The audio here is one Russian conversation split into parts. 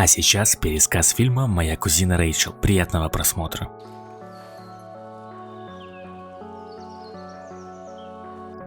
А сейчас пересказ фильма «Моя кузина Рэйчел». Приятного просмотра.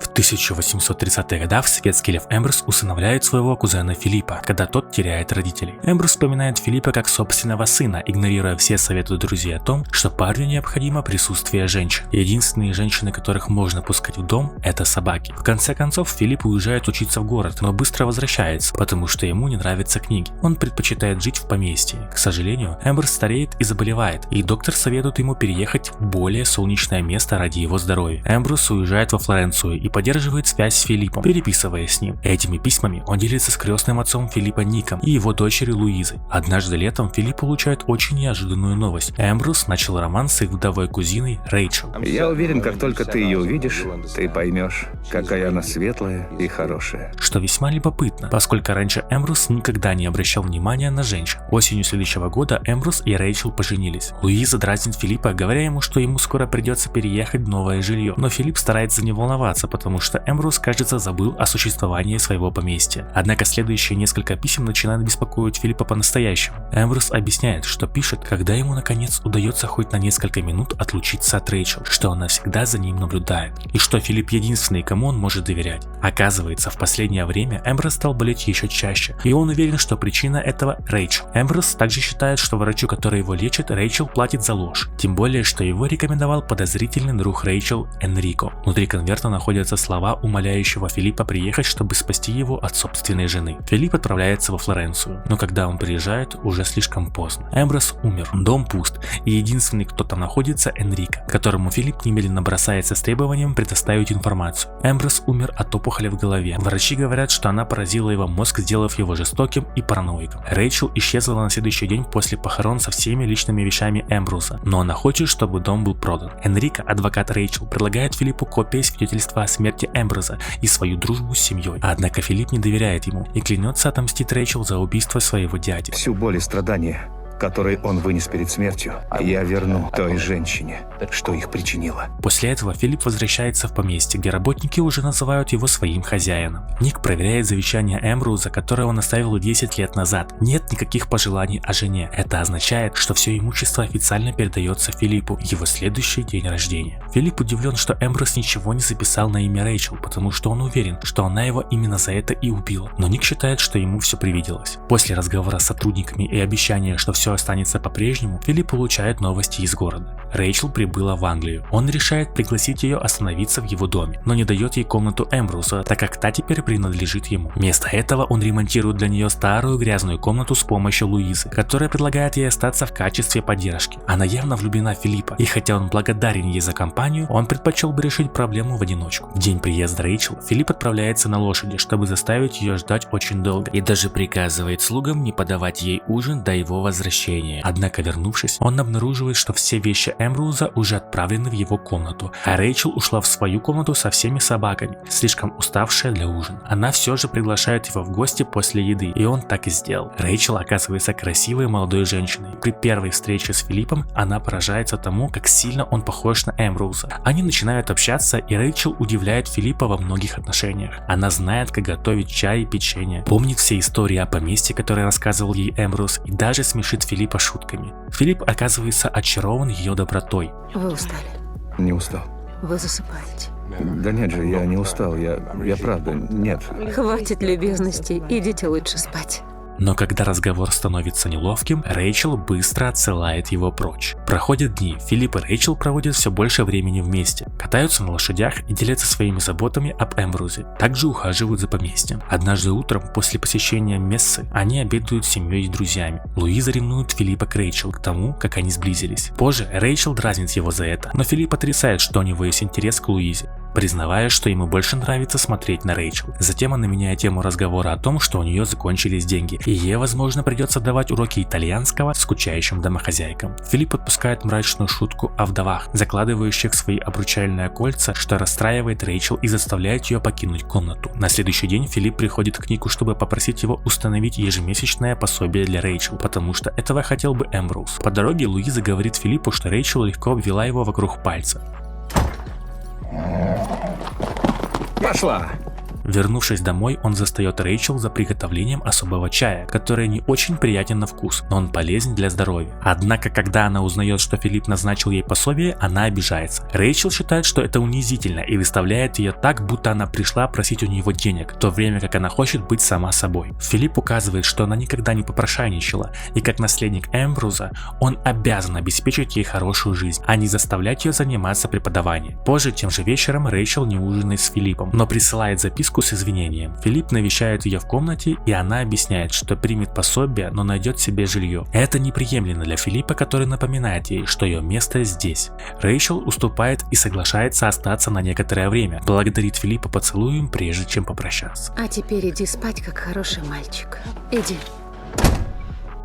В 1830-х годах светский лев Эмброс усыновляет своего кузена Филиппа, когда тот теряет родителей. Эмброс вспоминает Филиппа как собственного сына, игнорируя все советы друзей о том, что парню необходимо присутствие женщин. Единственные женщины, которых можно пускать в дом, это собаки. В конце концов, Филипп уезжает учиться в город, но быстро возвращается, потому что ему не нравятся книги. Он предпочитает жить в поместье. К сожалению, Эмброс стареет и заболевает, и доктор советует ему переехать в более солнечное место ради его здоровья. Эмброс уезжает во Флоренцию и поддерживает связь с Филиппом, переписываясь с ним. Этими письмами он делится с крестным отцом Филиппа Ником и его дочерью Луизой. Однажды летом Филипп получает очень неожиданную новость. Эмброс начал роман с их вдовой кузиной Рэйчел. Я уверен, как только ты ее увидишь, ты поймешь, какая она светлая и хорошая. Что весьма любопытно, поскольку раньше Эмброс никогда не обращал внимания на женщин. Осенью следующего года Эмброс и Рэйчел поженились. Луиза дразнит Филиппа, говоря ему, что ему скоро придется переехать в новое жилье, но Филипп старается не волноваться, потому что Эмброс, кажется, забыл о существовании своего поместья. Однако следующие несколько писем начинают беспокоить Филиппа по-настоящему. Эмброс объясняет, что пишет, когда ему наконец удается хоть на несколько минут отлучиться от Рэйчел, что она всегда за ним наблюдает, и что Филипп единственный, кому он может доверять. Оказывается, в последнее время Эмброс стал болеть еще чаще, и он уверен, что причина этого Рэйчел. Эмброс также считает, что врачу, который его лечит, Рэйчел платит за ложь, тем более, что его рекомендовал подозрительный друг Рэйчел Энрико. Внутри конверта находятся слова, умоляющего Филиппа приехать, чтобы спасти его от собственной жены. Филипп отправляется во Флоренцию, но когда он приезжает, уже слишком поздно. Эмброс умер, дом пуст, и единственный, кто там находится, Энрико, которому Филипп немедленно бросается с требованием предоставить информацию. Эмброс умер от опухоли в голове. Врачи говорят, что она поразила его мозг, сделав его жестоким и параноиком. Рэйчел исчезла на следующий день после похорон со всеми личными вещами Эмброса, но она хочет, чтобы дом был продан. Энрико, адвокат Рэйчел, предлагает Филиппу копии свидетельства о смерти Эмброса и свою дружбу с семьей. Однако Филипп не доверяет ему и клянется отомстить Рэйчел за убийство своего дяди. Всю боль и страдания, которые он вынес перед смертью, я верну той женщине, что их причинила. После этого Филипп возвращается в поместье, где работники уже называют его своим хозяином. Ник проверяет завещание Эмброса, которое он оставил 10 лет назад. Нет никаких пожеланий о жене. Это означает, что все имущество официально передается Филиппу в его следующий день рождения. Филипп удивлен, что Эмброс ничего не записал на имя Рэйчел, потому что он уверен, что она его именно за это и убила. Но Ник считает, что ему все привиделось. После разговора с сотрудниками и обещания, что все останется по-прежнему, Филипп получает новости из города. Рэйчел прибыла в Англию. Он решает пригласить ее остановиться в его доме, но не дает ей комнату Эмброса, так как та теперь принадлежит ему. Вместо этого он ремонтирует для нее старую грязную комнату с помощью Луизы, которая предлагает ей остаться в качестве поддержки. Она явно влюблена в Филиппа, и хотя он благодарен ей за компанию, он предпочел бы решить проблему в одиночку. В день приезда Рэйчел Филипп отправляется на лошади, чтобы заставить ее ждать очень долго, и даже приказывает слугам не подавать ей ужин до его возвращения. Однако, вернувшись, он обнаруживает, что все вещи Эмброса уже отправлены в его комнату, а Рэйчел ушла в свою комнату со всеми собаками, слишком уставшая для ужина. Она все же приглашает его в гости после еды, и он так и сделал. Рэйчел оказывается красивой молодой женщиной. При первой встрече с Филиппом она поражается тому, как сильно он похож на Эмброса. Они начинают общаться, и Рэйчел удивляет Филиппа во многих отношениях. Она знает, как готовить чай и печенье, помнит все истории о поместье, которые рассказывал ей Эмброс, и даже смешит Филиппа шутками. Филипп оказывается очарован ее добротой. Вы устали? Не устал. Вы засыпаете? Да нет же, я не устал, я правда, нет. Хватит любезностей, идите лучше спать. Но когда разговор становится неловким, Рэйчел быстро отсылает его прочь. Проходят дни, Филипп и Рэйчел проводят все больше времени вместе, катаются на лошадях и делятся своими заботами об Эмбросе, также ухаживают за поместьем. Однажды утром, после посещения мессы, они обедают с семьей и друзьями. Луиза ревнует Филиппа к Рэйчел, к тому, как они сблизились. Позже Рэйчел дразнит его за это, но Филипп отрицает, что у него есть интерес к Луизе, признавая, что ему больше нравится смотреть на Рэйчел. Затем она меняет тему разговора о том, что у нее закончились деньги, и ей, возможно, придется давать уроки итальянского скучающим домохозяйкам. Филипп отпускает мрачную шутку о вдовах, закладывающих свои обручальные кольца, что расстраивает Рэйчел и заставляет ее покинуть комнату. На следующий день Филипп приходит к Нику, чтобы попросить его установить ежемесячное пособие для Рэйчел, потому что этого хотел бы Эмброс. По дороге Луиза говорит Филиппу, что Рэйчел легко обвела его вокруг пальца. Пошла! Вернувшись домой, он застает Рэйчел за приготовлением особого чая, который не очень приятен на вкус, но он полезен для здоровья. Однако, когда она узнает, что Филипп назначил ей пособие, она обижается. Рэйчел считает, что это унизительно и выставляет ее так, будто она пришла просить у него денег, в то время как она хочет быть сама собой. Филипп указывает, что она никогда не попрошайничала, и как наследник Эмбруза, он обязан обеспечить ей хорошую жизнь, а не заставлять ее заниматься преподаванием. Позже, тем же вечером, Рэйчел не ужинает с Филиппом, но присылает записку с извинением. Филипп навещает ее в комнате, и она объясняет, что примет пособие, но найдет себе жилье. Это неприемлемо для Филиппа, который напоминает ей, что ее место здесь. Рэйчел уступает и соглашается остаться на некоторое время, благодарит Филиппа поцелуем, прежде чем попрощаться. А теперь иди спать, как хороший мальчик. Иди.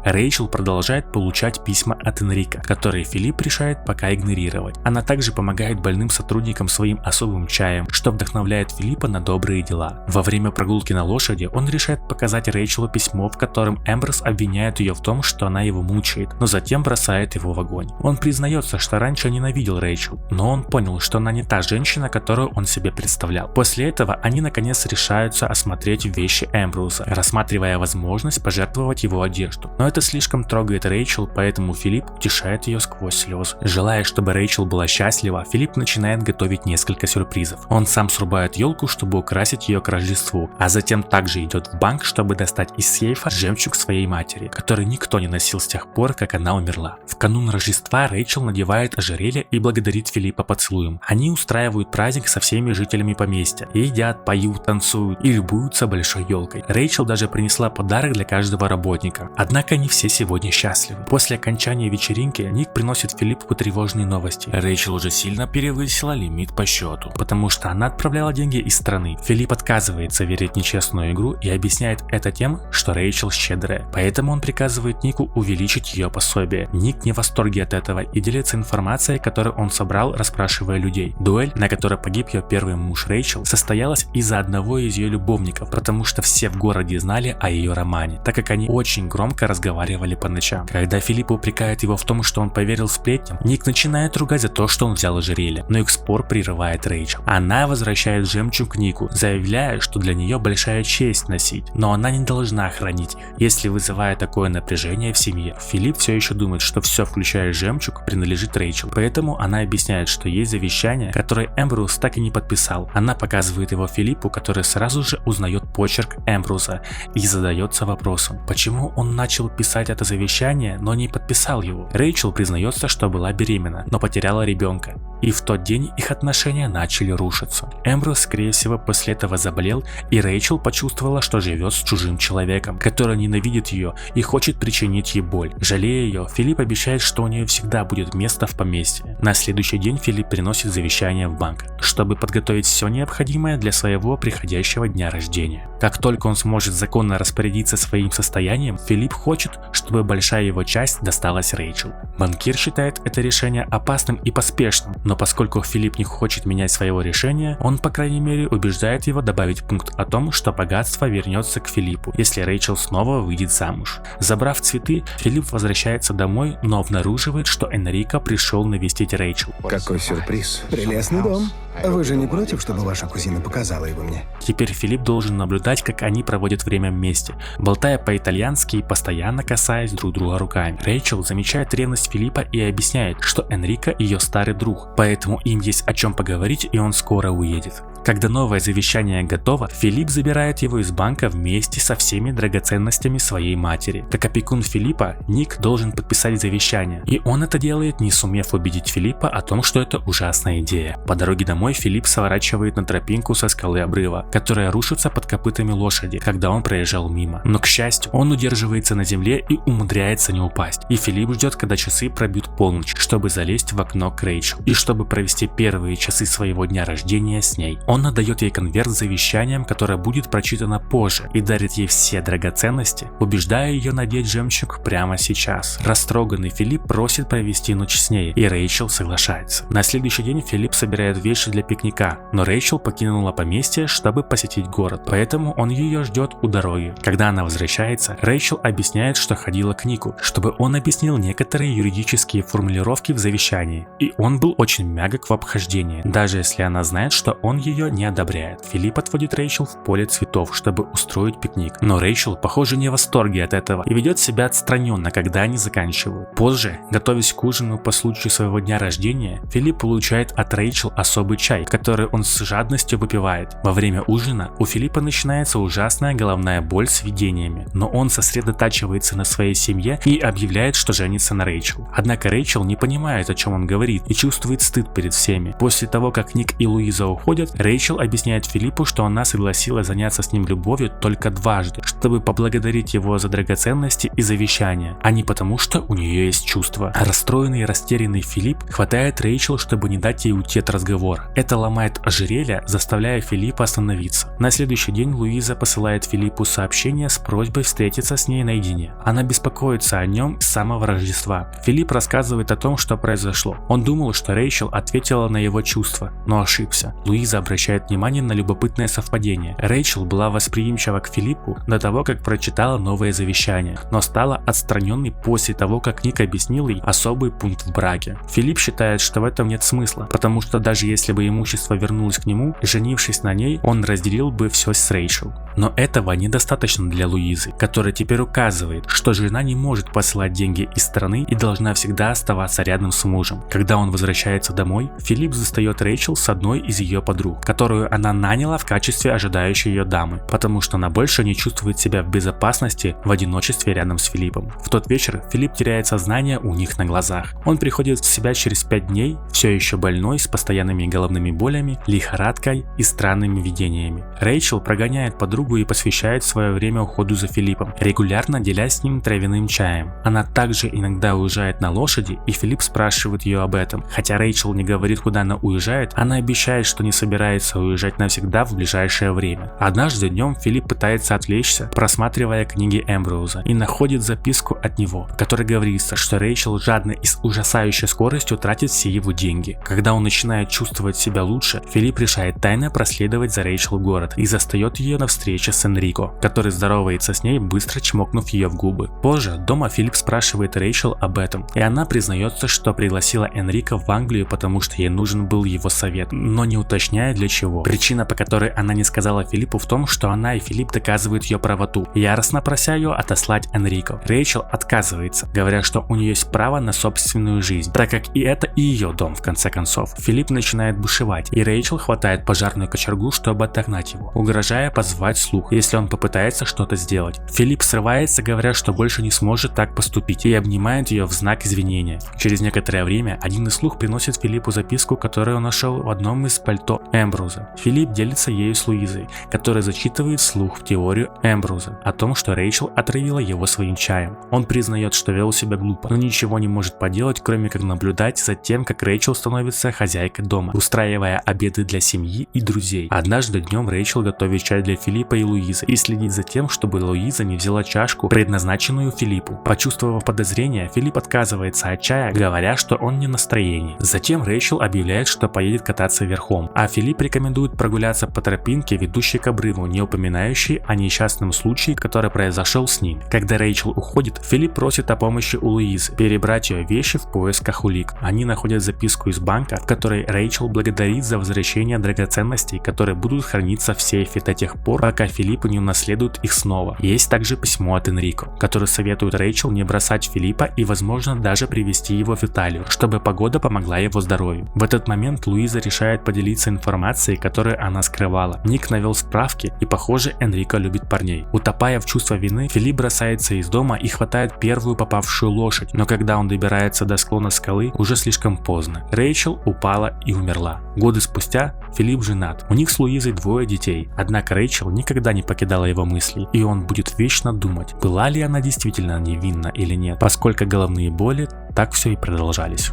Рэйчел продолжает получать письма от Энрико, которые Филипп решает пока игнорировать. Она также помогает больным сотрудникам своим особым чаем, что вдохновляет Филиппа на добрые дела. Во время прогулки на лошади он решает показать Рэйчелу письмо, в котором Эмброуз обвиняет ее в том, что она его мучает, но затем бросает его в огонь. Он признается, что раньше ненавидел Рэйчел, но он понял, что она не та женщина, которую он себе представлял. После этого они наконец решаются осмотреть вещи Эмброуза, рассматривая возможность пожертвовать его одежду. Но это слишком трогает Рэйчел, поэтому Филипп утешает ее сквозь слезы. Желая, чтобы Рэйчел была счастлива, Филипп начинает готовить несколько сюрпризов. Он сам срубает елку, чтобы украсить ее к Рождеству, а затем также идет в банк, чтобы достать из сейфа жемчуг своей матери, который никто не носил с тех пор, как она умерла. В канун Рождества Рэйчел надевает ожерелье и благодарит Филиппа поцелуем. Они устраивают праздник со всеми жителями поместья, едят, поют, танцуют и любуются большой елкой. Рэйчел даже принесла подарок для каждого работника. Однако не все сегодня счастливы. После окончания вечеринки Ник приносит Филиппу тревожные новости. Рэйчел уже сильно перевысила лимит по счету, потому что она отправляла деньги из страны. Филипп отказывается верить в нечестную игру и объясняет это тем, что Рэйчел щедрая. Поэтому он приказывает Нику увеличить ее пособие. Ник не в восторге от этого и делится информацией, которую он собрал, расспрашивая людей. Дуэль, на которой погиб ее первый муж Рэйчел, состоялась из-за одного из ее любовников, потому что все в городе знали о ее романе, так как они очень громко разговаривали по ночам. Когда Филипп упрекает его в том, что он поверил сплетням, Ник начинает ругать за то, что он взял ожерелье, но их спор прерывает Рэйчел. Она возвращает жемчуг Нику, заявляя, что для нее большая честь носить, но она не должна хранить их, если вызывает такое напряжение в семье. Филипп все еще думает, что все, включая жемчуг, принадлежит Рэйчел, поэтому она объясняет, что есть завещание, которое Эмброуз так и не подписал. Она показывает его Филиппу, который сразу же узнает почерк Эмброуза и задается вопросом, почему он начал писать это завещание, но не подписал его. Рэйчел признается, что была беременна, но потеряла ребенка. И в тот день их отношения начали рушиться. Эмброуз, скорее всего, после этого заболел, и Рэйчел почувствовала, что живет с чужим человеком, который ненавидит ее и хочет причинить ей боль. Жалея ее, Филипп обещает, что у нее всегда будет место в поместье. На следующий день Филипп приносит завещание в банк, чтобы подготовить все необходимое для своего приходящего дня рождения. Как только он сможет законно распорядиться своим состоянием, Филипп хочет, чтобы большая его часть досталась Рэйчел. Банкир считает это решение опасным и поспешным, но поскольку Филипп не хочет менять своего решения, он, по крайней мере, убеждает его добавить пункт о том, что богатство вернется к Филиппу, если Рэйчел снова выйдет замуж. Забрав цветы, Филипп возвращается домой, но обнаруживает, что Энрико пришел навестить Рэйчел. Какой сюрприз. Прелестный дом. Вы же не против, чтобы ваша кузина показала его мне? Теперь Филипп должен наблюдать, как они проводят время вместе, болтая по-итальянски и постоянно касаясь друг друга руками. Рэйчел замечает ревность Филиппа и объясняет, что Энрико ее старый друг, поэтому им есть о чем поговорить, и он скоро уедет. Когда новое завещание готово, Филипп забирает его из банка вместе со всеми драгоценностями своей матери. Как опекун Филиппа, Ник должен подписать завещание, и он это делает, не сумев убедить Филиппа о том, что это ужасная идея. По дороге домой Филипп сворачивает на тропинку со скалы обрыва, которая рушится под копытами лошади, когда он проезжал мимо. Но, к счастью, он удерживается на земле и умудряется не упасть. И Филипп ждет, когда часы пробьют полночь, чтобы залезть в окно к Рэйчел, и чтобы провести первые часы своего дня рождения с ней. Он отдает ей конверт с завещанием, которое будет прочитано позже, и дарит ей все драгоценности, убеждая ее надеть жемчуг прямо сейчас. Растроганный Филипп просит провести ночь с ней, и Рэйчел соглашается. На следующий день Филипп собирает вещи для пикника, но Рэйчел покинула поместье, чтобы посетить город, поэтому он ее ждет у дороги. Когда она возвращается, Рэйчел объясняет, что ходила к Нику, чтобы он объяснил некоторые юридические формулировки в завещании, и он был очень мягок в обхождении, даже если она знает, что он ее ее не одобряет. Филипп отводит Рэйчел в поле цветов, чтобы устроить пикник. Но Рэйчел, похоже, не в восторге от этого и ведет себя отстраненно, когда они заканчивают. Позже, готовясь к ужину по случаю своего дня рождения, Филипп получает от Рэйчел особый чай, который он с жадностью выпивает. Во время ужина у Филиппа начинается ужасная головная боль с видениями, но он сосредотачивается на своей семье и объявляет, что женится на Рэйчел. Однако Рэйчел не понимает, о чем он говорит, и чувствует стыд перед всеми. После того, как Ник и Луиза уходят, Рэйчел объясняет Филиппу, что она согласилась заняться с ним любовью только дважды, чтобы поблагодарить его за драгоценности и завещание, а не потому, что у нее есть чувства. Расстроенный и растерянный Филипп хватает Рэйчел, чтобы не дать ей уйти от разговора. Это ломает ожерелье, заставляя Филиппа остановиться. На следующий день Луиза посылает Филиппу сообщение с просьбой встретиться с ней наедине. Она беспокоится о нем с самого Рождества. Филипп рассказывает о том, что произошло. Он думал, что Рэйчел ответила на его чувства, но ошибся. Луиза обращает внимание на любопытное совпадение. Рэйчел была восприимчива к Филиппу до того, как прочитала новое завещание, но стала отстраненной после того, как Ник объяснил ей особый пункт в браке. Филипп считает, что в этом нет смысла, потому что даже если бы имущество вернулось к нему, женившись на ней, он разделил бы все с Рэйчел. Но этого недостаточно для Луизы, которая теперь указывает, что жена не может посылать деньги из страны и должна всегда оставаться рядом с мужем. Когда он возвращается домой, Филипп застает Рэйчел с одной из ее подруг, которую она наняла в качестве ожидающей ее дамы, потому что она больше не чувствует себя в безопасности в одиночестве рядом с Филиппом. В тот вечер Филипп теряет сознание у них на глазах. Он приходит в себя через 5 дней, все еще больной, с постоянными головными болями, лихорадкой и странными видениями. Рэйчел прогоняет подругу и посвящает свое время уходу за Филиппом, регулярно делясь с ним травяным чаем. Она также иногда уезжает на лошади, и Филипп спрашивает ее об этом. Хотя Рэйчел не говорит, куда она уезжает, она обещает, что не собирается уезжать навсегда в ближайшее время. Однажды днем Филипп пытается отвлечься, просматривая книги Эмброуза, и находит записку от него, в которой говорится, что Рэйчел жадно и с ужасающей скоростью тратит все его деньги. Когда он начинает чувствовать себя лучше, Филипп решает тайно проследовать за Рэйчел в город и застает ее на встрече с Энрико, который здоровается с ней, быстро чмокнув ее в губы. Позже дома Филипп спрашивает Рэйчел об этом, и она признается, что пригласила Энрико в Англию, потому что ей нужен был его совет, но не уточняет для чего. Причина, по которой она не сказала Филиппу, в том, что она и Филипп доказывают ее правоту, яростно прося ее отослать Энрико. Рэйчел отказывается, говоря, что у нее есть право на собственную жизнь, так как и это и ее дом в конце концов. Филипп начинает бушевать, и Рэйчел хватает пожарную кочергу, чтобы отогнать его, угрожая позвать слух, если он попытается что-то сделать. Филипп срывается, говоря, что больше не сможет так поступить, и обнимает ее в знак извинения. Через некоторое время один из слуг приносит Филиппу записку, которую он нашел в одном из пальто Эмброуза. Филипп делится ею с Луизой, которая зачитывает вслух теорию Эмброуза о том, что Рэйчел отравила его своим чаем. Он признает, что вел себя глупо, но ничего не может поделать, кроме как наблюдать за тем, как Рэйчел становится хозяйкой дома, устраивая обеды для семьи и друзей. Однажды днем Рэйчел готовит чай для Филиппа и Луизы и следит за тем, чтобы Луиза не взяла чашку, предназначенную Филиппу. Почувствовав подозрение, Филипп отказывается от чая, говоря, что он не в настроении. Затем Рэйчел объявляет, что поедет кататься верхом, а Филипп рекомендует прогуляться по тропинке, ведущей к обрыву, не упоминающей о несчастном случае, который произошел с ним. Когда Рэйчел уходит, Филипп просит о помощи у Луизы, перебрать ее вещи в поисках улик. Они находят записку из банка, в которой Рэйчел благодарит за возвращение драгоценностей, которые будут храниться в сейфе до тех пор, пока Филипп не унаследует их снова. Есть также письмо от Энрико, который советует Рэйчел не бросать Филиппа и, возможно, даже привезти его в Италию, чтобы погода помогла его здоровью. В этот момент Луиза решает поделиться информацией, которую она скрывала. Ник навел справки, и, похоже, Энрико любит парней. Утопая в чувство вины, Филипп бросается из дома и хватает первую попавшую лошадь, но когда он добирается до склона скалы, уже слишком поздно. Рэйчел упала и умерла. Годы спустя Филипп женат. У них с Луизой 2 детей, однако Рэйчел никогда не покидала его мысли, и он будет вечно думать, была ли она действительно невинна или нет, поскольку головные боли так все и продолжались.